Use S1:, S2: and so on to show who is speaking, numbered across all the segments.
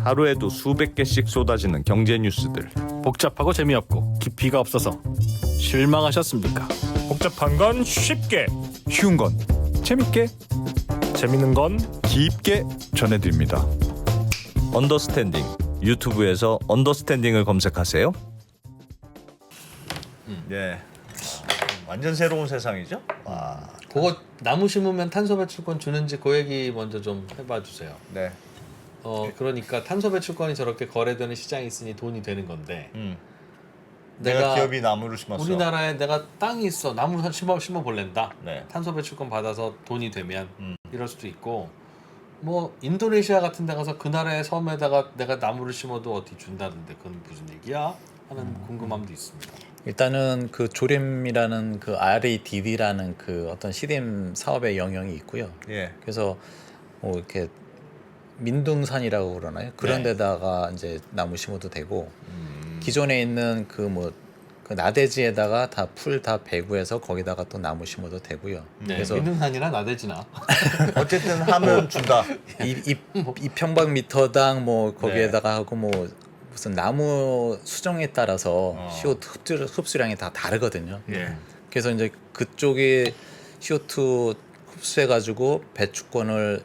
S1: 하루에도 수백 개씩 쏟아지는 경제 뉴스들.
S2: 복잡하고 재미없고 깊이가 없어서 실망하셨습니까?
S3: 복잡한 건 쉽게,
S4: 쉬운 건 재밌게,
S3: 재밌는 건
S4: 깊게 전해드립니다.
S1: 언더스탠딩. 유튜브에서 언더스탠딩을 검색하세요. 네. 완전 새로운 세상이죠? 와.
S5: 그거 나무 심으면 탄소 배출권 주는지 그 얘기 먼저 좀 해봐 주세요.
S1: 네.
S5: 그러니까 탄소 배출권이 저렇게 거래되는 시장이 있으니 돈이 되는 건데
S1: 내가 기업이 나무를 심었어.
S5: 우리나라에 내가 땅이 있어 나무 심어 볼랜다.
S1: 네.
S5: 탄소 배출권 받아서 돈이 되면 이럴 수도 있고 뭐 인도네시아 같은 데 가서 그 나라의 섬에다가 내가 나무를 심어도 어디 준다던데 그건 무슨 얘기야? 하는 궁금함도 있습니다.
S6: 일단은 그 조림이라는 그 RADD라는 그 어떤 CDM 사업의 영역이 있고요.
S1: 예.
S6: 그래서 뭐 이렇게 민둥산이라고 그러나요? 그런
S1: 네.
S6: 데다가 이제 나무 심어도 되고 기존에 있는 그 뭐 그 나대지에다가 다 풀 다 배구해서 거기다가 또 나무 심어도 되고요.
S5: 네,
S6: 그래서
S5: 민둥산이나 나대지나
S1: 어쨌든 하면 준다.
S6: 이 평방미터당 뭐 거기에다가 하고 뭐 무슨 나무 수정에 따라서 CO2 흡수량이 다 다르거든요.
S1: 예.
S6: 그래서 이제 그쪽이 CO2 흡수해가지고 배출권을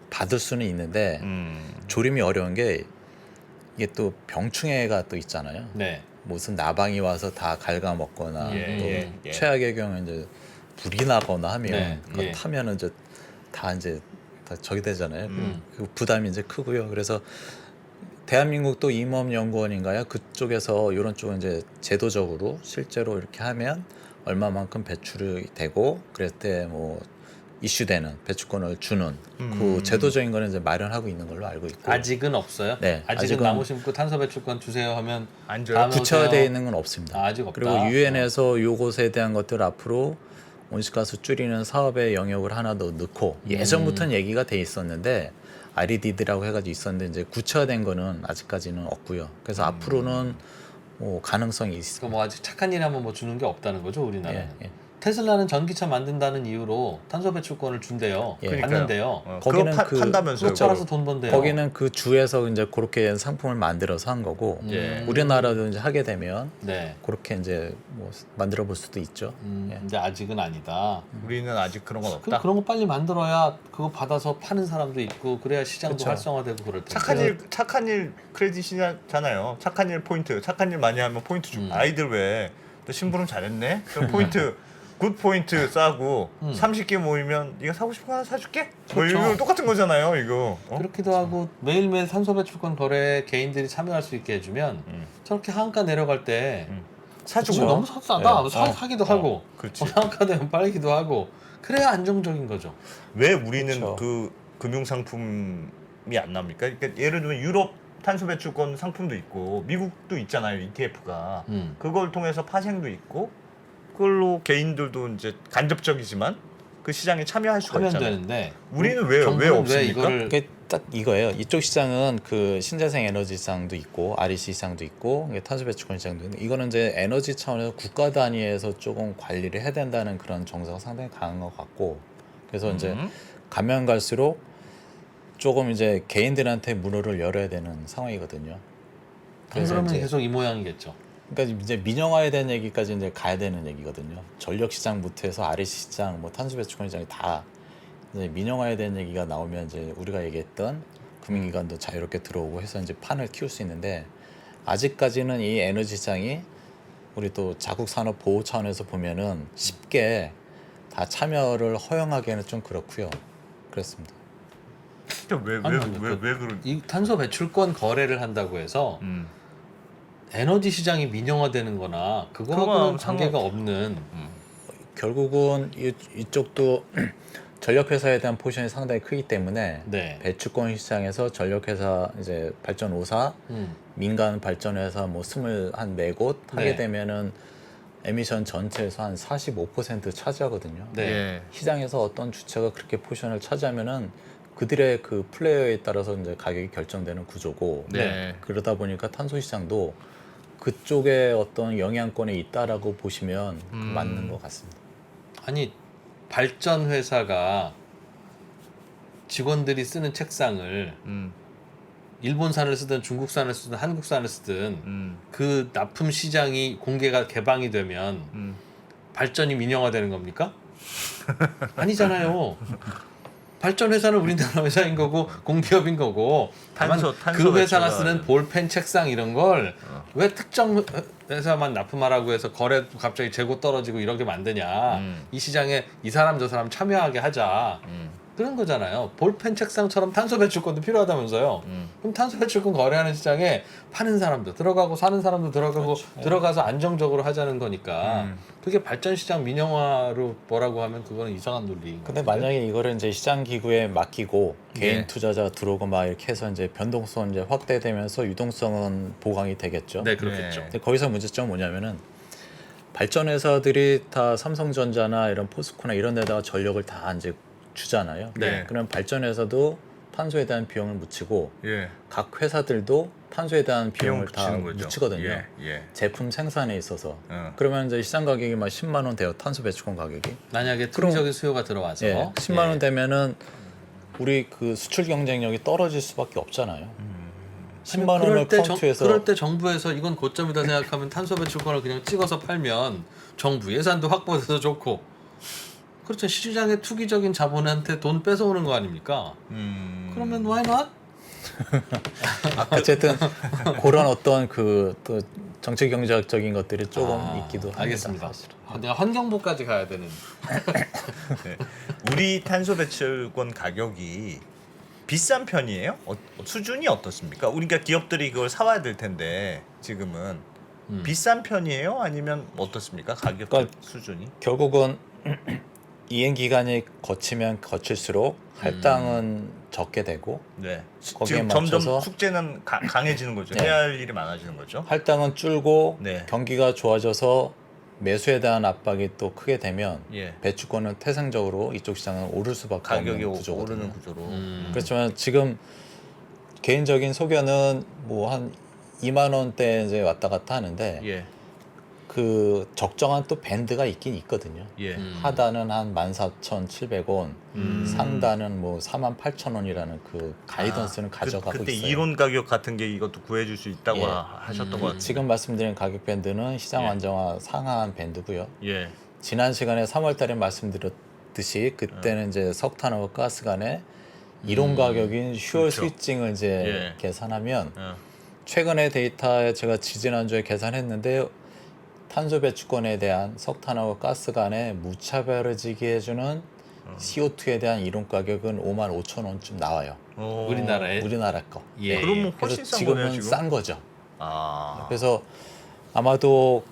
S6: 받을 수는 있는데 조림이 어려운 게 이게 또 병충해가 또 있잖아요.
S5: 네.
S6: 무슨 나방이 와서 다 갉아먹거나 또
S1: 예.
S6: 최악의 경우 이제 불이 나거나 하면
S5: 네,
S6: 그거
S5: 예.
S6: 타면은 이제 다 저기 되잖아요. 그 부담이 이제 크고요. 그래서 대한민국도 임업연구원인가요? 그쪽에서 이런 쪽은 이제 제도적으로 실제로 이렇게 하면 얼마만큼 배출이 되고 그럴 때 뭐 이슈되는 배출권을 주는 그 제도적인 거는 이제 마련하고 있는 걸로 알고 있고
S5: 아직은 없어요.
S6: 네,
S5: 아직은
S6: 아직은
S5: 나무 심고 탄소 배출권 주세요 하면
S1: 안 줘요?
S5: 다음에
S6: 구체화되어
S5: 오세요.
S6: 있는 건 없습니다.
S5: 아, 아직 없다.
S6: 그리고 유엔에서 요것에 대한 것들 앞으로 온실가스 줄이는 사업의 영역을 하나 더 넣고 예전부터는 얘기가 돼 있었는데 REDD라고 해가지고 있었는데 이제 구체화된 거는 아직까지는 없고요. 그래서 앞으로는 뭐 가능성이 있습니다.
S5: 그러니까 뭐 아직 착한 일 하면 뭐 주는 게 없다는 거죠 우리나라는.
S6: 예.
S5: 테슬라는 전기차 만든다는 이유로 탄소 배출권을 준대요.
S6: 예.
S5: 받는데요.
S6: 거기는
S1: 그거 판다면서요?
S5: 그거 팔아서 돈 번대요.
S6: 거기는 그 주에서 이제 그렇게 상품을 만들어서 한 거고 우리나라도 이제 하게 되면
S5: 네.
S6: 그렇게 이제 뭐 만들어 볼 수도 있죠. 예.
S5: 근데 아직은 아니다.
S1: 우리는 아직 그런 건 없다.
S5: 그런 거 빨리 만들어야 그거 받아서 파는 사람도 있고 그래야 시장도
S6: 그쵸.
S5: 활성화되고 그럴 텐데.
S1: 착한 일 크레딧이잖아요. 착한 일 포인트. 착한 일 많이 하면 포인트 주고. 아이들 왜? 너 심부름 잘했네. 그럼 포인트 굿 포인트 싸고 30개 모이면 네가 사고 싶은 거 하나 사줄게. 뭐
S5: 그렇죠.
S1: 이거 똑같은 거잖아요. 이거.
S5: 그렇기도 하고 매일매일 탄소 배출권 거래에 개인들이 참여할 수 있게 해주면 저렇게 하한가 내려갈 때
S1: 사주고.
S5: 너무 싸다.
S1: 네.
S5: 사기도 하고
S1: 그렇지.
S5: 하한가 되면 빨기도 하고 그래야 안정적인 거죠.
S1: 왜 우리는
S6: 그쵸.
S1: 그 금융 상품이 안 나옵니까? 그러니까 예를 들면 유럽 탄소 배출권 상품도 있고 미국도 있잖아요. ETF가. 그걸 통해서 파생도 있고 그걸로 개인들도 이제 간접적이지만 그 시장에 참여할 수가
S5: 하면
S1: 있잖아요.
S5: 되는데
S1: 우리는 왜
S5: 정부는
S1: 없습니까?
S5: 이거를
S6: 그게 딱 이거예요. 이쪽 시장은 그 신재생 에너지 시장도 있고 REC 시장도 있고 탄소 배출권 시장도 있는데 이거는 이제 에너지 차원에서 국가 단위에서 조금 관리를 해야 된다는 그런 정서가 상당히 강한 것 같고 그래서 이제 가면 갈수록 조금 이제 개인들한테 문호를 열어야 되는 상황이거든요. 그래서
S5: 그러면
S6: 이제
S5: 계속 이 모양이겠죠.
S6: 그러니까 이제 민영화에 대한 얘기까지 이제 가야 되는 얘기거든요. 전력 시장부터 해서 REC 시장, 뭐 탄소 배출권 시장이 다 이제 민영화에 대한 얘기가 나오면 이제 우리가 얘기했던 금융기관도 자유롭게 들어오고 해서 이제 판을 키울 수 있는데 아직까지는 이 에너지 시장이 우리 또 자국 산업 보호 차원에서 보면은 쉽게 다 참여를 허용하기에는 좀 그렇고요. 그렇습니다.
S1: 진짜 왜 그런?
S5: 이 탄소 배출권 거래를 한다고 해서 에너지 시장이 민영화되는 거나 그거하고는
S1: 그거하고
S5: 관계가 없는
S6: 결국은 이쪽도 전력회사에 대한 포지션이 상당히 크기 때문에
S5: 네.
S6: 배출권 시장에서 전력회사 이제 발전 5사, 민간 발전회사 뭐 24곳 하게
S5: 네.
S6: 되면은 에미션 전체에서 한 45% 차지하거든요.
S5: 네.
S6: 시장에서 어떤 주체가 그렇게 포지션을 차지하면은 그들의 그 플레이어에 따라서 이제 가격이 결정되는 구조고
S5: 네.
S6: 그러다 보니까 탄소 시장도 그쪽에 어떤 영향권에 있다라고 보시면 맞는 것 같습니다.
S5: 아니 발전 회사가 직원들이 쓰는 책상을 일본산을 쓰든 중국산을 쓰든 한국산을 쓰든 그 납품 시장이 공개가 개방이 되면 발전이 민영화되는 겁니까? 아니잖아요. 발전 회사는 우리나라 회사인 거고 공기업인 거고 다만
S1: 탄소
S5: 그 회사가
S1: 배출가.
S5: 쓰는 볼펜, 책상 이런 걸 왜 특정 회사만 납품하라고 해서 거래도 갑자기 재고 떨어지고 이렇게 만드냐. 이 시장에 이 사람 저 사람 참여하게 하자. 그런 거잖아요. 볼펜, 책상처럼 탄소 배출권도 필요하다면서요. 그럼 탄소 배출권 거래하는 시장에 파는 사람도 들어가고 사는 사람도 들어가고 들어가서 안정적으로 하자는 거니까 그게 발전 시장 민영화로 뭐라고 하면 그거는 이상한 논리인 거예요.
S6: 근데 만약에 이거를 이제 시장 기구에 맡기고 개인
S1: 네.
S6: 투자자가 들어오고 막 이렇게 해서 이제 변동성 이제 확대되면서 유동성은 보강이 되겠죠.
S5: 네, 그렇겠죠.
S1: 네.
S6: 근데 거기서 문제점은 뭐냐면은 발전 회사들이 다 삼성전자나 이런 포스코나 이런 데다가 전력을 다 이제 주잖아요.
S5: 네.
S6: 그럼 발전 회사도 탄소에 대한 비용을 묻히고
S1: 예.
S6: 각 회사들도 탄소에 대한
S1: 비용
S6: 비용을 다
S1: 붙이는 거죠.
S6: 묻히거든요.
S1: 예. 예.
S6: 제품 생산에 있어서.
S1: 어.
S6: 그러면 이제 시장 가격이 막 10만 원 돼요. 탄소 배출권 가격이.
S5: 만약에 특정적인 수요가 들어와서
S6: 예. 10만 원
S5: 예.
S6: 되면은 우리 그 수출 경쟁력이 떨어질 수밖에 없잖아요. 10만
S5: 그럴
S6: 원을
S5: 때
S6: 카운트해서
S5: 그럴 때 정부에서 이건 고점이다 생각하면 탄소 배출권을 그냥 찍어서 팔면 정부 예산도 확보돼서 좋고 그렇죠. 시장의 투기적인 자본한테 돈 뺏어오는 거 아닙니까? 그러면 why not?
S6: 어쨌든 그런 어떤 그 또 정치 경제학적인 것들이 조금 있기도 합니다.
S5: 알겠습니다.
S6: 사실은.
S5: 내가 환경부까지 가야 되는.
S1: 네. 우리 탄소 배출권 가격이 비싼 편이에요? 수준이 어떻습니까? 우리가 기업들이 그걸 사와야 될 텐데 지금은 비싼 편이에요? 아니면 어떻습니까? 가격
S6: 그러니까
S1: 수준이?
S6: 결국은 이행 기간이 거치면 거칠수록 할당은 적게 되고
S1: 네.
S6: 거기에
S1: 지금
S6: 맞춰서
S1: 점점 숙제는 강해지는 거죠.
S6: 네.
S1: 해야 할 일이 많아지는 거죠.
S6: 할당은 줄고
S1: 네.
S6: 경기가 좋아져서 매수에 대한 압박이 또 크게 되면
S1: 예.
S6: 배추권은 태생적으로 이쪽 시장은 오를 수밖에
S1: 가격이
S6: 없는 구조거든요.
S1: 오르는 구조로.
S6: 그렇지만 지금 개인적인 소견은 뭐 한 2만 원대 이제 왔다 갔다 하는데
S1: 예.
S6: 그 적정한 또 밴드가 있긴 있거든요.
S1: 예.
S6: 하단은 한 14,700원, 상단은 뭐 48,000원이라는 그 가이던스는 가져가고
S1: 그때
S6: 있어요.
S1: 이론 가격 같은 게 이것도 구해줄 수 있다고
S6: 예.
S1: 하셨던 것 같아요.
S6: 지금 말씀드린 가격 밴드는 시장
S1: 예.
S6: 안정화 상하한 밴드고요.
S1: 예.
S6: 지난 시간에 3월달에 말씀드렸듯이 그때는 이제 석탄하고 가스 간의 이론 가격인 휴얼
S1: 그렇죠.
S6: 스위칭을 이제
S1: 예.
S6: 계산하면
S1: 어.
S6: 최근의 데이터에 제가 지지난주에 계산했는데 탄소 배출권에 대한 석탄하고 가스 간의 무차별해지게 해주는 CO2에 대한 이론 가격은 55,000원쯤 나와요.
S1: 오.
S5: 우리나라에
S6: 우리나라 거.
S5: 예.
S1: 그럼 뭐
S6: 그래서
S1: 훨씬 싼
S6: 지금은
S1: 거네요, 지금.
S6: 싼 거죠.
S1: 아.
S6: 그래서 아마도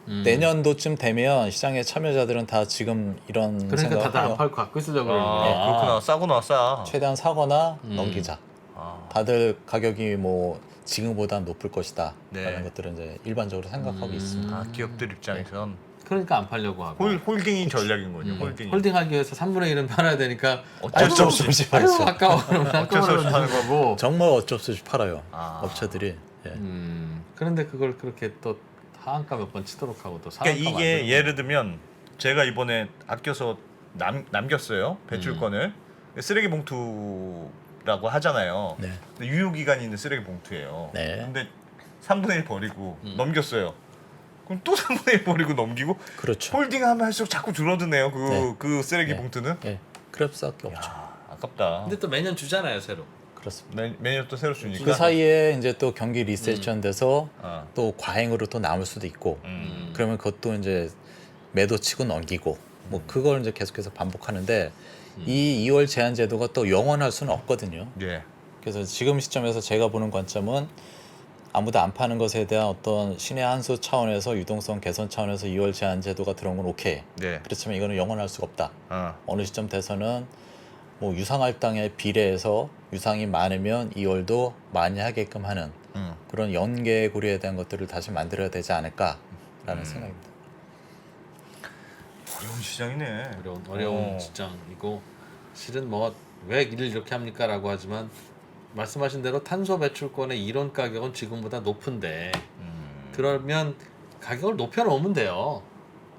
S6: 내년도쯤 되면 시장의 참여자들은 다 지금 이런
S5: 그러니까
S6: 생각을
S5: 다들 안
S6: 해요.
S5: 팔고 갖고 있으려고
S1: 아,
S5: 그러는 거야.
S1: 그렇구나. 싸구나 싸.
S6: 최대한 사거나 넘기자.
S1: 아.
S6: 다들 가격이 뭐 지금보다 높을 것이다.
S1: 네.
S6: 라는 것들은 이제 일반적으로 생각하고 있습니다.
S1: 아, 기업들 입장에선
S5: 그러니까 안 팔려고 하고.
S1: 홀딩이 전략인 거죠. 홀딩이.
S5: 홀딩하기 위해서 3분의 1은 팔아야 되니까
S1: 어쩔 수
S6: 없이
S5: 아유,
S6: 팔죠.
S5: 아까워 그러면
S1: 어쩔 수 없이
S5: 한꺼번에 주는 거고.
S6: 정말 어쩔 수 없이 팔아요.
S1: 아.
S6: 업체들이. 예.
S5: 그런데 그걸 그렇게 또 하한가 몇 번 치도록 하고 또
S1: 그러니까
S5: 상한가
S1: 이게
S5: 만들고.
S1: 예를 들면 제가 이번에 아껴서 남겼어요. 배출권을. 쓰레기 봉투라고 하잖아요.
S6: 네.
S1: 근데 유효기간이 있는 쓰레기 봉투예요.
S6: 네.
S1: 근데 3분의 1 버리고 넘겼어요. 그럼 또 3분의 1 버리고 넘기고
S6: 그렇죠.
S1: 홀딩하면 할수록 자꾸 줄어드네요.
S6: 네.
S1: 그 쓰레기
S6: 네.
S1: 봉투는.
S6: 예. 그럴 수밖에 없죠.
S1: 야, 아깝다.
S5: 근데 또 매년 주잖아요 새로.
S6: 그렇습니다.
S1: 매년 또 새로 주니까.
S6: 그 사이에 이제 또 경기 리세션 돼서
S1: 어.
S6: 또 과잉으로 또 남을 수도 있고 그러면 그것도 이제 매도 치고 넘기고 뭐 그걸 이제 계속해서 반복하는데 이 2월 제한 제도가 또 영원할 수는 없거든요.
S1: 예.
S6: 그래서 지금 시점에서 제가 보는 관점은 아무도 안 파는 것에 대한 어떤 신의 한 수 차원에서 유동성 개선 차원에서 2월 제한 제도가 들어온 건 오케이.
S1: 네.
S6: 그렇지만 이거는 영원할 수가 없다.
S1: 어.
S6: 어느 시점 돼서는 뭐 유상할당에 비례해서 유상이 많으면 2월도 많이 하게끔 하는 그런 연계고리에 대한 것들을 다시 만들어야 되지 않을까라는 생각입니다.
S1: 어려운 시장이네.
S5: 어려운 시장이고 실은 뭐 왜 일을 이렇게 합니까라고 하지만 말씀하신 대로 탄소 배출권의 이론 가격은 지금보다 높은데 그러면 가격을 높여놓으면 돼요.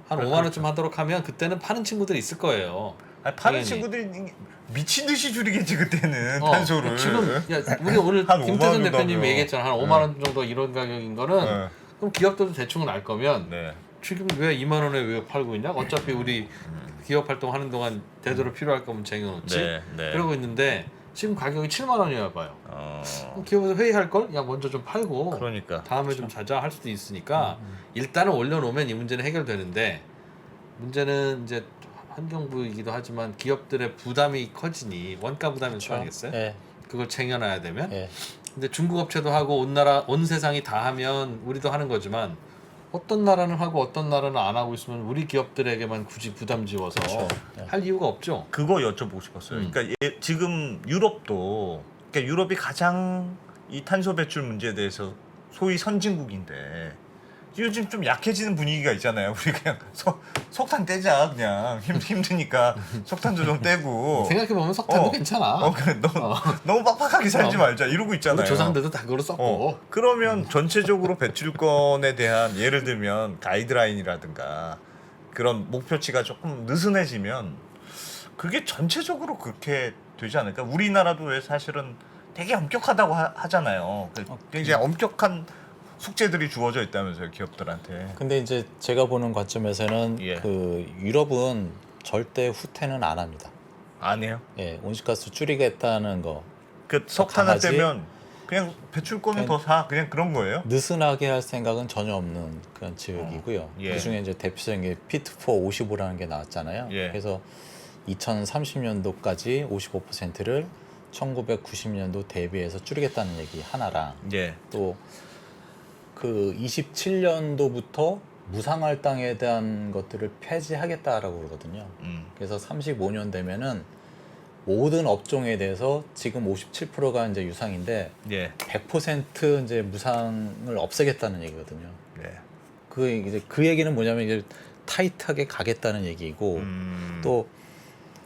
S5: 한 5만 원쯤 하도록 하면 그때는 파는 친구들이 있을 거예요.
S1: 아니, 파는
S5: 당연히.
S1: 친구들이 미친 듯이 줄이겠지 그때는 탄소를.
S5: 지금 야, 우리 오늘
S1: 한 5만
S5: 김태선
S1: 원
S5: 대표님이
S1: 정도
S5: 얘기했잖아. 한 5만 원 정도 이런 가격인 거는
S1: 네.
S5: 그럼 기업들도 대충은 알 거면
S1: 네.
S5: 지금 왜 2만 원에 왜 팔고 있냐? 어차피 우리 기업 활동하는 동안 대대로 필요할 거면 쟁여놓지.
S1: 네.
S5: 그러고 있는데 지금 가격이 7만 원이야 봐요.
S1: 어.
S5: 기업에서 회의할 걸? 야 먼저 좀 팔고
S1: 그러니까.
S5: 다음에 좀 사자 할 수도 있으니까 일단은 올려놓으면 이 문제는 해결되는데 문제는 이제 환경부이기도 하지만 기업들의 부담이 커지니 원가 부담이 죠 아니겠어요?
S6: 예.
S5: 그걸 쟁여놔야 되면.
S6: 예.
S5: 근데 중국 업체도 하고 온 세상이 다 하면 우리도 하는 거지만 어떤 나라는 하고 어떤 나라는 안 하고 있으면 우리 기업들에게만 굳이 부담 지워서 할 이유가 없죠.
S1: 그거 여쭤보고 싶었어요. 그러니까 지금 유럽도 그러니까 유럽이 가장 이 탄소 배출 문제에 대해서 소위 선진국인데 요즘 좀 약해지는 분위기가 있잖아요. 우리 그냥 석탄 떼자 그냥 힘드니까 석탄도 좀 떼고
S5: 생각해보면 석탄도
S1: 어.
S5: 괜찮아.
S1: 그래, 너무 빡빡하게 살지 말자 이러고 있잖아요.
S5: 우리 조상들도 다 그걸로 썼고.
S1: 그러면 전체적으로 배출권에 대한 예를 들면 가이드라인이라든가 그런 목표치가 조금 느슨해지면 그게 전체적으로 그렇게 되지 않을까? 우리나라도 왜 사실은 되게 엄격하다고 하잖아요. 굉장히 엄격한 숙제들이 주어져 있다면서요, 기업들한테.
S6: 근데 이제 제가 보는 관점에서는
S1: 예.
S6: 그 유럽은 절대 후퇴는 안 합니다.
S1: 안 해요?
S6: 예, 온실가스 줄이겠다는 거
S1: 그 석탄을
S6: 강하지?
S1: 떼면 그냥 배출권을 더 사 그냥 그런 거예요?
S6: 느슨하게 할 생각은 전혀 없는 그런 지역이고요.
S1: 예.
S6: 그중에 이제 대표적인 게 피트 포 55라는 게 나왔잖아요.
S1: 예.
S6: 그래서 2030년도까지 55%를 1990년도 대비해서 줄이겠다는 얘기 하나랑
S1: 예.
S6: 또 그 27년도부터 무상할당에 대한 것들을 폐지하겠다라고 그러거든요. 그래서 35년 되면은 모든 업종에 대해서 지금 57%가 이제 유상인데
S1: 예.
S6: 100% 이제 무상을 없애겠다는 얘기거든요.
S1: 네.
S6: 그 얘기는 뭐냐면 이제 타이트하게 가겠다는 얘기고 또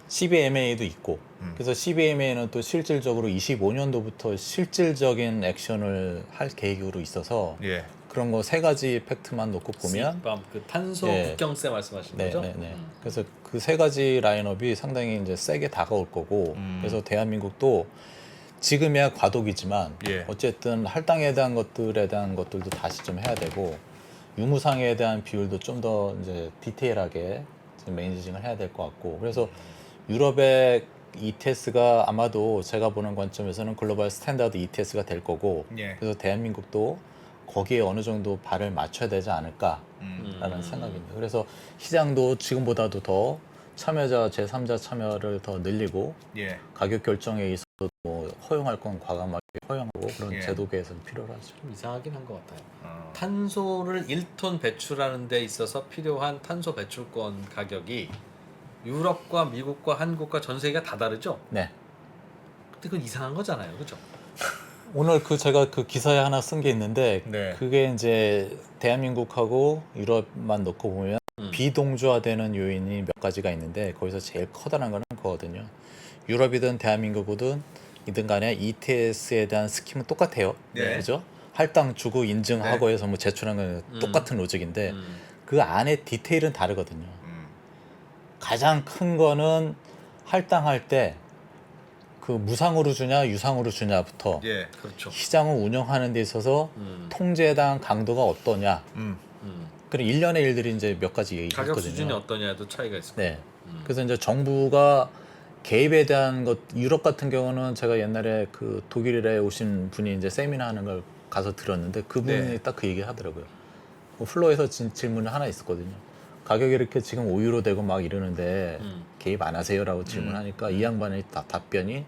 S6: CBMA도 있고 그래서 CBMA는 또 실질적으로 25년도부터 실질적인 액션을 할 계획으로 있어서
S1: 예.
S6: 그런 거 세 가지 팩트만 놓고 보면
S5: 그 탄소
S6: 예.
S5: 국경세 말씀하시는 거죠?
S6: 그래서 그 세 가지 라인업이 상당히 이제 세게 다가올 거고 그래서 대한민국도 지금이야 과도기지만
S1: 예.
S6: 어쨌든 할당에 대한 것들도 다시 좀 해야 되고 유무상에 대한 비율도 좀 더 이제 디테일하게 매니징을 해야 될 것 같고 그래서 유럽의 ETS가 아마도 제가 보는 관점에서는 글로벌 스탠다드 ETS가 될 거고
S1: 예.
S6: 그래서 대한민국도 거기에 어느 정도 발을 맞춰야 되지 않을까라는 생각입니다. 그래서 시장도 지금보다도 더 참여자 제3자 참여를 더 늘리고
S1: 예.
S6: 가격 결정에 있어서 뭐 허용할 건 과감하게 허용하고 그런
S1: 예.
S6: 제도 개선이 필요하죠.
S5: 좀 이상하긴 한 것 같아요. 탄소를 1톤 배출하는 데 있어서 필요한 탄소 배출권 가격이 유럽과 미국과 한국과 전 세계가 다 다르죠?
S6: 네.
S5: 근데 그건 이상한 거잖아요. 그죠?
S6: 오늘 제가 그 기사에 하나 쓴 게 있는데
S1: 네.
S6: 그게 이제 대한민국하고 유럽만 놓고 보면 비동조화되는 요인이 몇 가지가 있는데 거기서 제일 커다란 거는 그거거든요. 유럽이든 대한민국이든 간에 ETS에 대한 스킴은 똑같아요.
S1: 네.
S6: 그죠? 할당 주고 인증하고 해서 뭐 제출하는 건 똑같은 로직인데 그 안에 디테일은 다르거든요. 가장 큰 거는 할당할 때 그 무상으로 주냐 유상으로 주냐부터
S1: 예.
S5: 그렇죠.
S6: 시장을 운영하는 데 있어서 통제에 대한 강도가 어떠냐. 그런 일련의 일들이 이제 몇 가지 얘기했거든요.
S5: 가격 수준이 어떠냐도 차이가 있을 거예요.
S6: 네. 그래서 이제 정부가 개입에 대한 것 유럽 같은 경우는 제가 옛날에 그 독일에 오신 분이 이제 세미나 하는 걸 가서 들었는데 그분이
S1: 네.
S6: 딱 그 얘기 하더라고요. 그 플로어에서 질문이 하나 있었거든요. 가격이 이렇게 지금 5유로 되고 막 이러는데 개입 안 하세요라고 질문하니까 이 양반의 답변이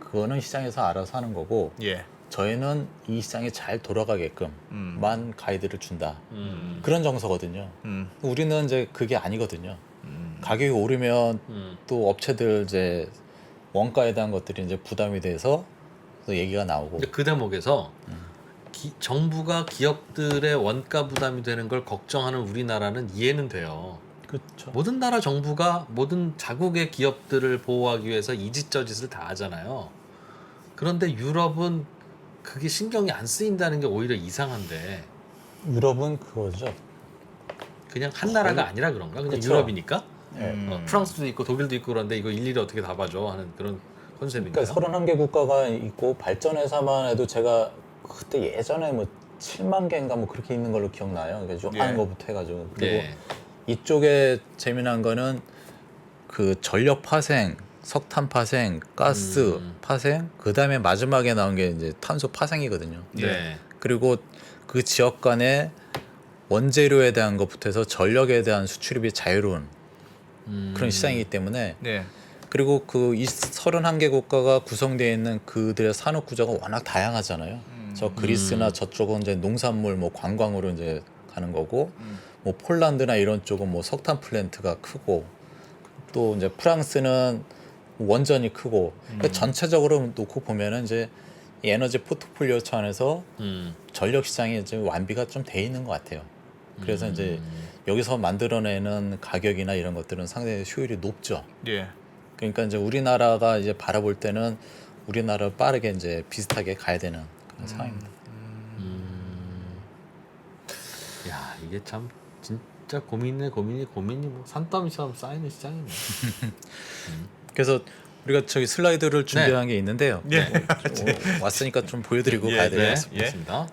S6: 그거는 시장에서 알아서 하는 거고
S1: 예.
S6: 저희는 이 시장이 잘 돌아가게끔만 가이드를 준다. 그런 정서거든요. 우리는 이제 그게 아니거든요. 가격이 오르면 또 업체들 이제 원가에 대한 것들이 이제 부담이 돼서 또 얘기가 나오고.
S5: 근데 그 대목에서 정부가 기업들의 원가 부담이 되는 걸 걱정하는 우리나라는 이해는 돼요.
S6: 그렇죠.
S5: 모든 나라 정부가 모든 자국의 기업들을 보호하기 위해서 이짓저짓을 다 하잖아요. 그런데 유럽은 그게 신경이 안 쓰인다는 게 오히려 이상한데
S6: 유럽은 그거죠.
S5: 그냥 한 나라가 아니라 그런가? 그냥
S6: 그쵸.
S5: 유럽이니까? 프랑스도 있고 독일도 있고 그런데 이거 일일이 어떻게 다 봐줘 하는 그런 컨셉인가요?
S6: 그러니까 31개 국가가 있고 발전회사만 해도 제가 그때 예전에 뭐 7만 개인가 뭐 그렇게 있는 걸로 기억나요. 그러니까 좀 하는 거부터 해가지고 그리고
S5: 예.
S6: 이쪽에 재미난 거는 그 전력 파생, 석탄 파생, 가스 파생, 그 다음에 마지막에 나온 게 이제 탄소 파생이거든요.
S5: 네.
S6: 그리고 그 지역 간의 원재료에 대한 것부터 해서 전력에 대한 수출입이 자유로운 그런 시장이기 때문에
S1: 네.
S6: 그리고 그 이 31개 국가가 구성되어 있는 그들의 산업 구조가 워낙 다양하잖아요. 저 그리스나 저쪽은 이제 농산물 뭐 관광으로 이제 가는 거고 뭐 폴란드나 이런 쪽은 뭐 석탄 플랜트가 크고 또 이제 프랑스는 원전이 크고 그러니까 전체적으로 놓고 보면은 이제 이 에너지 포트폴리오 차원에서 전력 시장이 이제 완비가 좀 돼 있는 것 같아요. 그래서 이제 여기서 만들어내는 가격이나 이런 것들은 상당히 효율이 높죠.
S1: 예.
S6: 그러니까 이제 우리나라가 이제 바라볼 때는 우리나라를 빠르게 이제 비슷하게 가야 되는 그런 상황입니다.
S5: 야 이게 참 진짜 고민이 뭐 산더미처럼 쌓이는 시장이네.
S6: 그래서 우리가 저기 슬라이드를 준비한 게 있는데요.
S1: 예.
S6: 왔으니까 좀 보여드리고
S1: 예,
S6: 가야
S1: 네.
S6: 되겠습니다.
S5: 그렇습니다.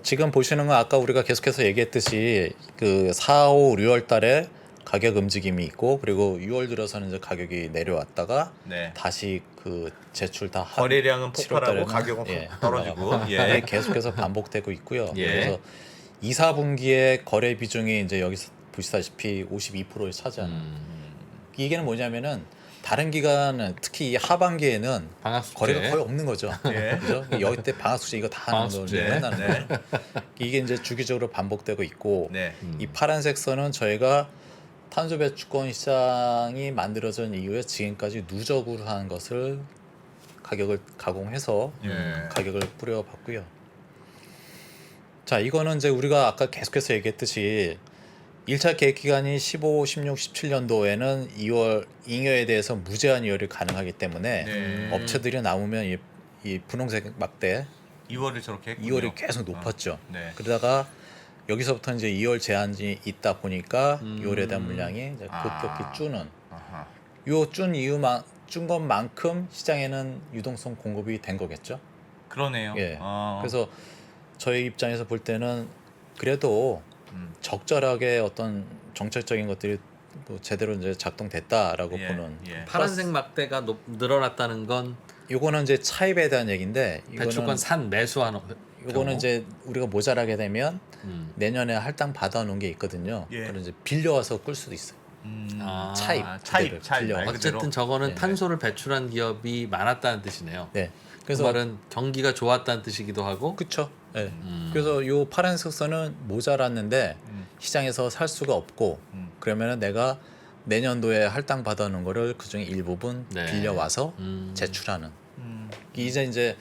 S6: 지금 보시는 건 아까 우리가 계속해서 얘기했듯이 그 4, 5, 6월 달에 가격 움직임이 있고 그리고 6월 들어서는 이제 가격이 내려왔다가
S1: 네.
S6: 다시 그 제출 다 한
S1: 거래량은
S6: 7월
S1: 폭발하고
S6: 달에는,
S1: 가격은
S6: 예,
S1: 떨어지고
S6: 올라가고
S1: 예.
S6: 계속해서 반복되고 있고요.
S5: 예.
S6: 그래서 2, 4분기에 거래 비중이 이제 여기서 보시다시피 52%를 차지하는 이게는 뭐냐면은 다른 기간은 특히 이 하반기에는
S5: 방학 숙제.
S6: 거래가 거의 없는 거죠.
S1: 예.
S6: 그죠? 여기 때 방학 숙제 이거 다
S5: 방학
S6: 하는 거
S5: 숙제.
S6: 맨날
S1: 네.
S6: 하는 거. 이게 이제 주기적으로 반복되고 있고
S1: 네.
S6: 이 파란색 선은 저희가 탄소 배출권 시장이 만들어진 이후에 지금까지 누적으로 한 것을 가격을 가공해서
S1: 예.
S6: 가격을 뿌려봤고요. 자, 이거는 이제 우리가 아까 계속해서 얘기했듯이 1차 계획 기간이 15, 16, 17년도에는 2월 잉여에 대해서 무제한 이월이 가능하기 때문에
S1: 네.
S6: 업체들이 나오면 이 분홍색 막대
S1: 2월을 저렇게 했군요.
S6: 2월이 계속 높았죠.
S1: 네.
S6: 그러다가 여기서부터 이제 2월 제한이 있다 보니까 2월에 대한 물량이 이제 급격히 주는
S1: 아하.
S6: 요 준 이유만 준 것만큼 시장에는 유동성 공급이 된 거겠죠.
S1: 그러네요.
S6: 예.
S1: 아.
S6: 그래서 저희 입장에서 볼 때는 그래도 적절하게 어떤 정책적인 것들이 또 제대로 이제 작동됐다라고
S1: 예,
S6: 보는.
S1: 예.
S5: 파란색 막대가 늘어났다는 건
S6: 요거는 이제 차입에 대한 얘기인데
S5: 배출권 산 매수하는
S6: 요거는 이제 우리가 모자라게 되면
S5: 음.
S6: 내년에 할당 받아놓은 게 있거든요.
S1: 예.
S6: 그걸 이제 빌려와서 끌 수도 있어요.
S5: 아,
S6: 차입,
S1: 차입
S6: 빌려.
S1: 말
S5: 어쨌든
S1: 그대로.
S5: 저거는
S6: 네.
S5: 탄소를 배출한 기업이 많았다는 뜻이네요.
S6: 네.
S5: 그
S6: 그래서
S5: 말은 경기가 좋았다는 뜻이기도 하고.
S6: 그쵸. 네. 그래서 요 파란색 선은 모자랐는데 시장에서 살 수가 없고 그러면은 내가 내년도에 할당 받아놓은 거를 그중에 일부분
S5: 네.
S6: 빌려와서 제출하는.
S1: 음.
S6: 이제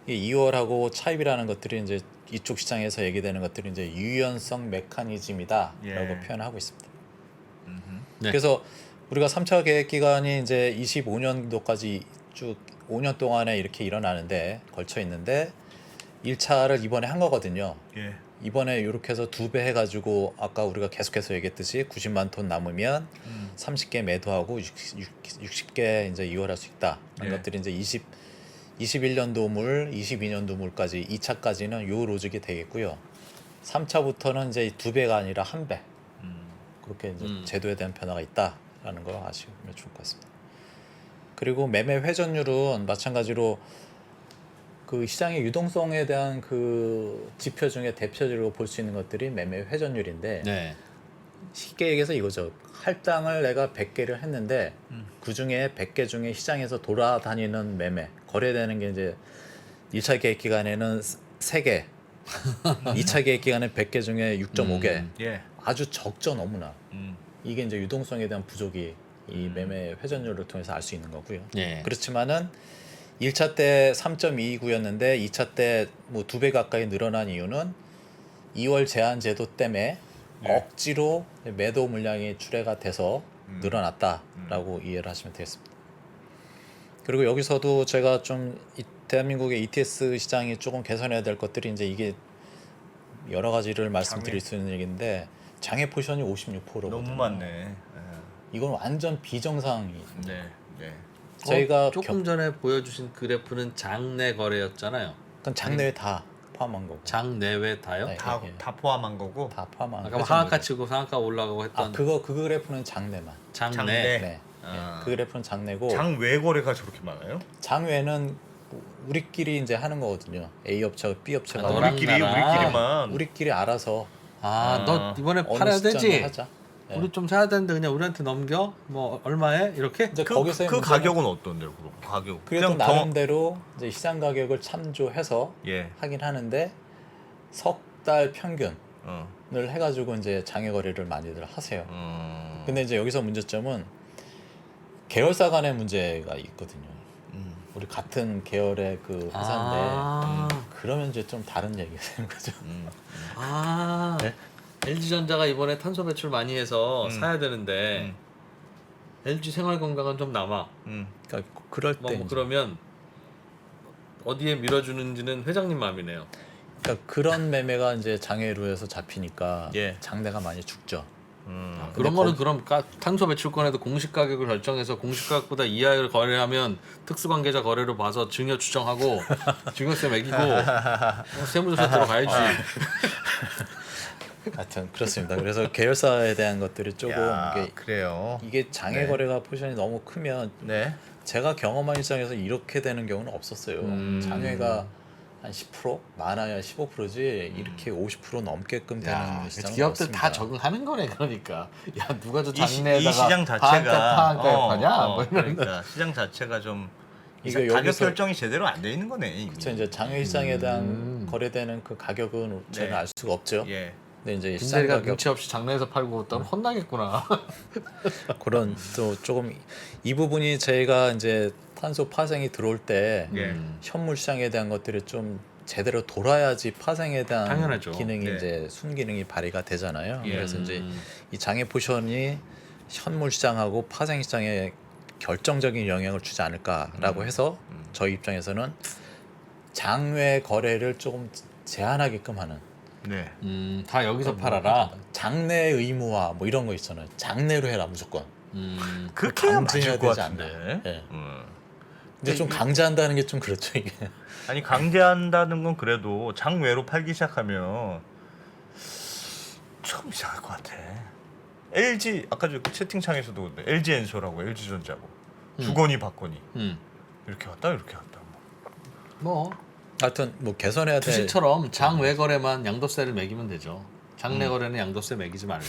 S6: 이 2월하고 차입이라는 것들이 이제 이쪽 시장에서 얘기되는 것들이 이제 유연성 메커니즘이다라고
S1: 예.
S6: 표현하고 있습니다.
S5: 네.
S6: 그래서 우리가 3차 계획 기간이 이제 25년도까지 쭉 5년 동안에 이렇게 일어나는데 걸쳐 있는데 1차를 이번에 한 거거든요.
S1: 예.
S6: 이번에 이렇게 해서 2배 해가지고 아까 우리가 계속해서 얘기했듯이 90만 톤 남으면 30개 매도하고 60개 이제 이월할 수 있다. 이런
S1: 예.
S6: 것들이 이제 21년도 물, 22년도 물까지 2차까지는 요 로직이 되겠고요. 3차부터는 이제 2배가 아니라 1배. 그렇게 이제 제도에 대한 변화가 있다라는 거 아시면 좋을 것 같습니다. 그리고 매매 회전율은 마찬가지로 그 시장의 유동성에 대한 그 지표 중에 대표적으로 볼 수 있는 것들이 매매 회전율인데
S5: 네.
S6: 쉽게 얘기해서 이거죠. 할당을 내가 100개를 했는데 그 중에 100개 중에 시장에서 돌아다니는 매매, 거래되는 게 이제 1차 계획 기간에는 3개, 2차 계획 기간에 100개 중에 6.5개.
S1: 예.
S6: 아주 적죠, 너무나.
S1: 음.
S6: 이게 이제 유동성에 대한 부족이 이 매매 회전율을 통해서 알 수 있는 거고요.
S5: 예.
S6: 그렇지만은 1차 때 3.29였는데 2차 때 뭐 2배 가까이 늘어난 이유는 2월 제한 제도 때문에 억지로 매도 물량이 출회가 돼서 늘어났다라고 이해를 하시면 되겠습니다. 그리고 여기서도 제가 좀 대한민국의 ETS 시장이 조금 개선해야 될 것들이 이제 이게 여러 가지를 말씀드릴 수 있는 얘기인데 장애 포지션이 56%거든요.
S1: 너무 많네. 예.
S6: 이건 완전 비정상이.
S1: 네. 네.
S6: 저희가
S5: 조금 전에 보여주신 그래프는 장내 거래였잖아요.
S6: 그건 장내외 다 포함한 거고.
S5: 장내외 다요?
S6: 네.
S1: 다 포함한 거고.
S6: 다 포함한
S5: 아까
S6: 거죠.
S5: 하한가 치고 상한가 올라가고 했던
S6: 그 그래프는 장내만.
S5: 장내.
S1: 장내.
S6: 네.
S1: 아.
S6: 그 그래프는 장내고
S1: 장외 거래가 저렇게 많아요?
S6: 장외는 우리끼리 이제 하는 거거든요. A 업체가 B 업체가
S5: 아, 너랑
S1: 우리끼리만.
S6: 우리끼리 알아서
S5: 너 이번에
S6: 어느
S5: 팔아야
S6: 시점에
S5: 되지?
S6: 하자. 네.
S5: 우리 좀 사야 되는데 그냥 우리한테 넘겨? 뭐 얼마에? 이렇게?
S6: 이제
S1: 그
S6: 거기서의
S1: 그
S6: 문제는
S1: 가격은 어떤데요? 그럼 가격.
S6: 그래도
S1: 그냥
S6: 나름대로 이제 시장 가격을 참조해서
S1: 예.
S6: 하긴 하는데 석 달 평균을
S1: 어.
S6: 해가지고 이제 장외 거래를 많이들 하세요.
S1: 음.
S6: 근데 이제 여기서 문제점은 계열사 간의 문제가 있거든요. 우리 같은 계열의 그 회사인데
S5: 아,
S6: 그러면 이제 좀 다른 얘기가 되는 거죠.
S5: 아.
S6: 네?
S5: LG전자가 이번에 탄소 배출 많이 해서 사야 되는데 LG 생활건강은 좀 남아.
S6: 그러니까 그럴 때
S5: 뭐
S6: 이제
S5: 그러면 어디에 밀어주는지는 회장님 마음이네요.
S6: 그러니까 그런 매매가 이제 장외로 해서 잡히니까
S1: 예.
S6: 장내가 많이 죽죠.
S5: 그런 거는 그럼 탄소 배출권에도 공시 가격을 결정해서 공시 가격보다 이하를 거래하면 특수관계자 거래로 봐서 증여 추정하고 증여세 매기고 세무조사 들어가야지.
S6: 하여튼 그렇습니다. 그래서 계열사에 대한 것들이 조금
S1: 야,
S6: 이게,
S1: 그래요.
S6: 이게 장외
S1: 네.
S6: 거래가 포지션이 너무 크면
S1: 네.
S6: 제가 경험한 입장에서 이렇게 되는 경우는 없었어요. 장외가 한 10% 많아야 15%지 이렇게 50% 넘게끔 되는
S5: 야,
S6: 시장은
S5: 기업들
S6: 없습니다.
S5: 다 적응하는 거네 그러니까. 야 누가 저
S1: 이
S5: 장내에다가
S1: 시장 자체가
S5: 파한가에 파냐? 뭐 이런.
S1: 그러니까 시장 자체가 좀
S6: 이게
S1: 가격
S6: 여기서-
S1: 결정이 제대로 안 돼 있는 거네. 이미.
S6: 그렇죠. 이제 장외 시장에 대한 거래되는 그 가격은 저는
S1: 네.
S6: 알 수가 없죠.
S1: 예.
S6: 근데 이제 시장
S5: 김대리가
S6: 가격
S5: 눈치 없이 장내에서 팔고 있다면 혼나겠구나.
S6: 그런 또 조금 이 부분이 저희가 이제 탄소 파생이 들어올 때
S1: 예.
S6: 현물 시장에 대한 것들이 좀 제대로 돌아야지 파생에 대한
S5: 당연하죠.
S6: 기능이
S1: 네.
S6: 이제 순기능이 발휘가 되잖아요.
S1: 예.
S6: 그래서 이제 이 장애 포션이 현물 시장하고 파생 시장에 결정적인 영향을 주지 않을까라고 해서 저희 입장에서는 장외 거래를 조금 제한하게끔 하는
S1: 네.
S5: 다 여기서 팔아라.
S6: 장내 의무화 뭐 이런 거 있잖아요. 장내로 해라 무조건.
S1: 그렇게 해야
S6: 강제해야
S1: 맞을 것
S6: 되지
S1: 같은데.
S6: 않나. 예.
S1: 음.
S6: 근데 좀 강제한다는 게 좀 그렇죠 이게.
S1: 아니 강제한다는 건 그래도 장외로 팔기 시작하면 좀 이상할 것 같아. LG 아까 저 채팅창에서도 LG 엔소라고 LG 전자고 주거니 받거니 이렇게 왔다 이렇게 왔다.
S5: 뭐
S6: 하여튼 뭐 개선해야 될
S5: 주식처럼 장외 거래만 양도세를 매기면 되죠. 장내 거래는 양도세 매기지 말고.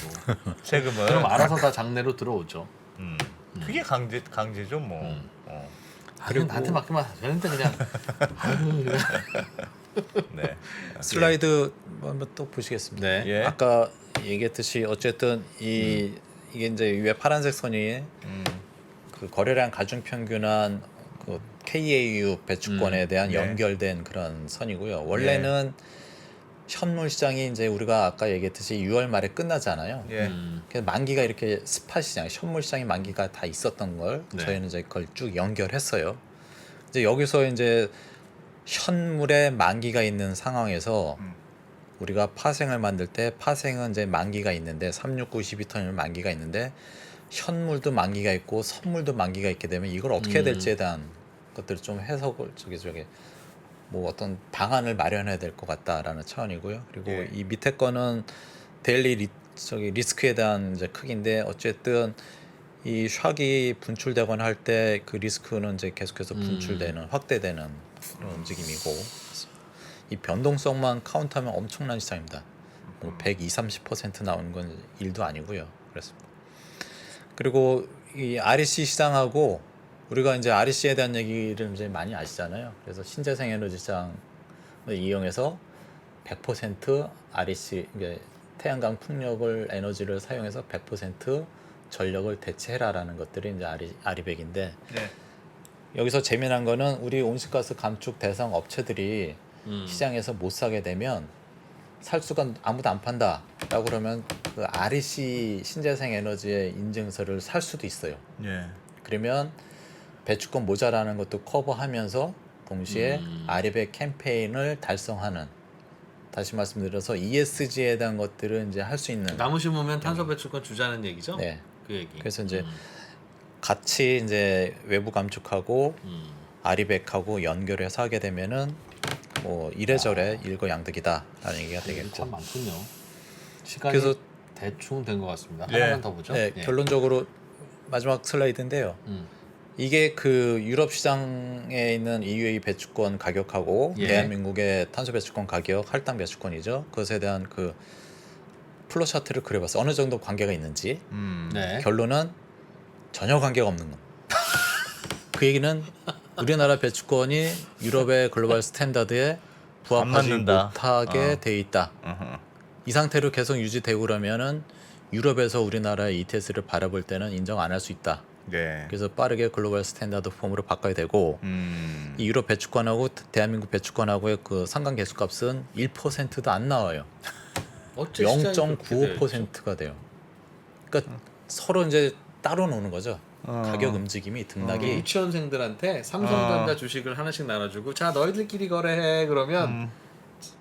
S1: 세금을.
S5: 그럼 알아서 다 장내로 들어오죠.
S1: 그게 강제죠 뭐.
S5: 그리고 나한테 맡기면 되는데 그냥. 아유, 그래.
S1: 네.
S6: 슬라이드 한번 또 보시겠습니다.
S5: 네.
S1: 예.
S6: 아까 얘기했듯이 어쨌든 이게 이제 위에 파란색 선이 그 거래량 가중 평균한 그 KAU 배출권에 대한
S1: 네.
S6: 연결된 그런 선이고요. 원래는 현물 시장이 이제 우리가 아까 얘기했듯이 6월 말에 끝나잖아요.
S1: 예.
S6: 그래서 만기가 이렇게 스팟 시장, 현물 시장의 만기가 다 있었던 걸
S5: 네.
S6: 저희는 이제 그걸 쭉 연결했어요. 이제 여기서 이제 현물의 만기가 있는 상황에서 우리가 파생을 만들 때 파생은 이제 만기가 있는데 369 12톤이면 만기가 있는데 현물도 만기가 있고 선물도 만기가 있게 되면 이걸 어떻게 해야 될지에 대한 것들을 좀 해석을 저기 뭐 어떤 방안을 마련해야 될 것 같다라는 차원이고요. 그리고
S1: 예.
S6: 이 밑에 거는 데일리 리스크에 대한 이제 크기인데 어쨌든 이 샥이 분출되거나 할 때 그 리스크는 이제 계속해서 분출되는 확대되는 그런 움직임이고 이 변동성만 카운트하면 엄청난 시장입니다. 뭐 120~30% 나오는 건 일도 아니고요. 그렇습니다. 그리고 이 REC 시장하고 우리가 이제 REC에 대한 얘기를 이제 많이 아시잖아요. 그래서 신재생 에너지 시장을 이용해서 100% REC 그러니까 태양광 풍력을 에너지를 사용해서 100% 전력을 대체해라라는 것들이 이제 아리백인데
S1: 네.
S6: 여기서 재미난 거는 우리 온실가스 감축 대상 업체들이 시장에서 못 사게 되면 살 수가 아무도 안 판다라고 그러면 그 REC 신재생 에너지의 인증서를 살 수도 있어요.
S1: 예.
S6: 그러면 배출권 모자라는 것도 커버하면서 동시에 아리백 캠페인을 달성하는 다시 말씀드려서 ESG에 대한 것들을 이제 할 수 있는
S5: 나무 심으면 탄소 배출권 주자는 얘기죠.
S6: 네.
S5: 그 얘기.
S6: 그래서 이제 같이 이제 외부 감축하고 아리백하고 연결해서 하게 되면은 뭐 이래저래 일거양득이다라는 얘기가 되겠고.
S5: 참 많군요. 시간이
S6: 그래서
S5: 대충 된 것 같습니다.
S1: 예.
S5: 하나만 더 보죠.
S6: 네,
S5: 예.
S6: 결론적으로 마지막 슬라이드인데요. 이게 그 유럽 시장에 있는 EUA 배출권 가격하고
S5: 예.
S6: 대한민국의 탄소 배출권 가격, 할당 배출권이죠. 그것에 대한 그 플로 차트를 그려봤어. 어느 정도 관계가 있는지.
S5: 네.
S6: 결론은 전혀 관계가 없는 거. 그 얘기는 우리나라 배출권이 유럽의 글로벌 스탠다드에 부합하지
S1: 맞는다.
S6: 못하게 돼 있다.
S1: 어허.
S6: 이 상태로 계속 유지되고 그러면은 유럽에서 우리나라의 ETS를 바라볼 때는 인정 안 할 수 있다.
S1: 네.
S6: 그래서 빠르게 글로벌 스탠다드 폼으로 바꿔야 되고 이 유럽 배출권하고 대한민국 배출권하고의 그 상관 계수값은 1%도 안 나와요.
S5: 어째 시장이 그렇게 되어 있죠?
S6: 0.95%가 돼요. 그러니까 서로 이제 따로 노는 거죠. 가격 움직임이 등락이
S5: 유치원생들한테 삼성전자 주식을 하나씩 나눠주고 자 너희들끼리 거래해 그러면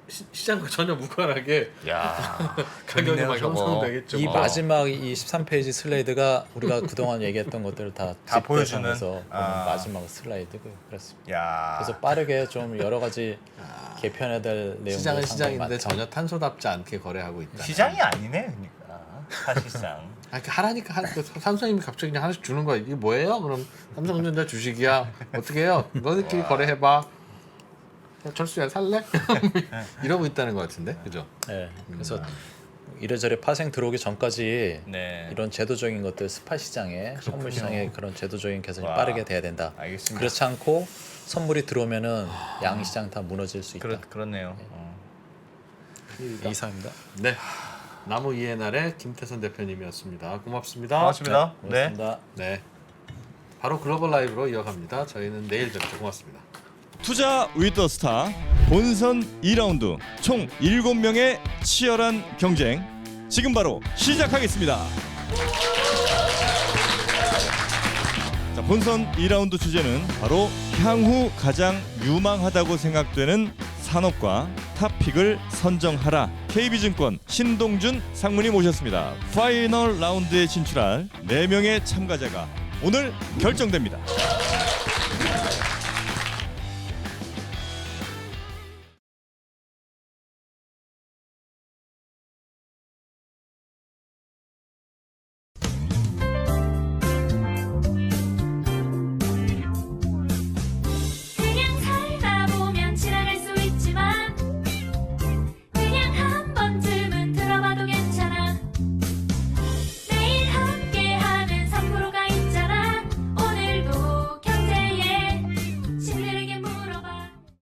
S5: 시장과 전혀 무관하게
S1: 야.
S5: 가격이 막
S1: 저거.
S5: 형성되겠죠.
S6: 이
S5: 뭐.
S6: 마지막 이 13페이지 슬라이드가 우리가 그동안 얘기했던 것들을 다
S1: 보여주는?
S6: 짚어가면서
S1: 아.
S6: 마지막 슬라이드 그렇습니다.
S1: 야.
S6: 그래서 빠르게 좀 여러 가지 개편해야 될 내용들이
S5: 시장은
S6: 상당히
S5: 시장인데
S6: 많다.
S5: 전혀 탄소답지 않게 거래하고 있다.
S1: 시장이 아니네, 그러니까 사실상.
S5: 아, 이렇게 하라니까 삼성님이 갑자기 그냥 하나씩 주는 거야. 이게 뭐예요? 그럼 삼성전자 주식이야. 어떻게 해요? 너희들끼리 거래해봐. 야, 철수야 살래? 이러고 있다는 것 같은데, 그죠?
S6: 네, 그래서 이래저래 파생 들어오기 전까지
S1: 네.
S6: 이런 제도적인 것들 스팟 시장에 선물 시장에 그런 제도적인 개선이
S1: 와.
S6: 빠르게 돼야 된다.
S1: 알겠습니다.
S6: 그렇지 않고 선물이 들어오면은 양 시장 다 무너질 수 있다.
S1: 그렇네요.
S6: 이상입니다.
S5: 네. 나무 이해 날의 김태선 대표님이었습니다. 고맙습니다.
S1: 고맙습니다. 네.
S6: 고맙습니다.
S5: 네. 바로 글로벌 라이브로 이어갑니다. 저희는 내일 뵙죠. 고맙습니다.
S7: 투자 위더 스타 본선 2라운드 총 7명의 치열한 경쟁 지금 바로 시작하겠습니다. 자, 본선 2라운드 주제는 바로 향후 가장 유망하다고 생각되는 산업과 탑픽을 선정하라. KB증권 신동준 상무님 모셨습니다. 파이널 라운드에 진출할 4명의 참가자가 오늘 결정됩니다.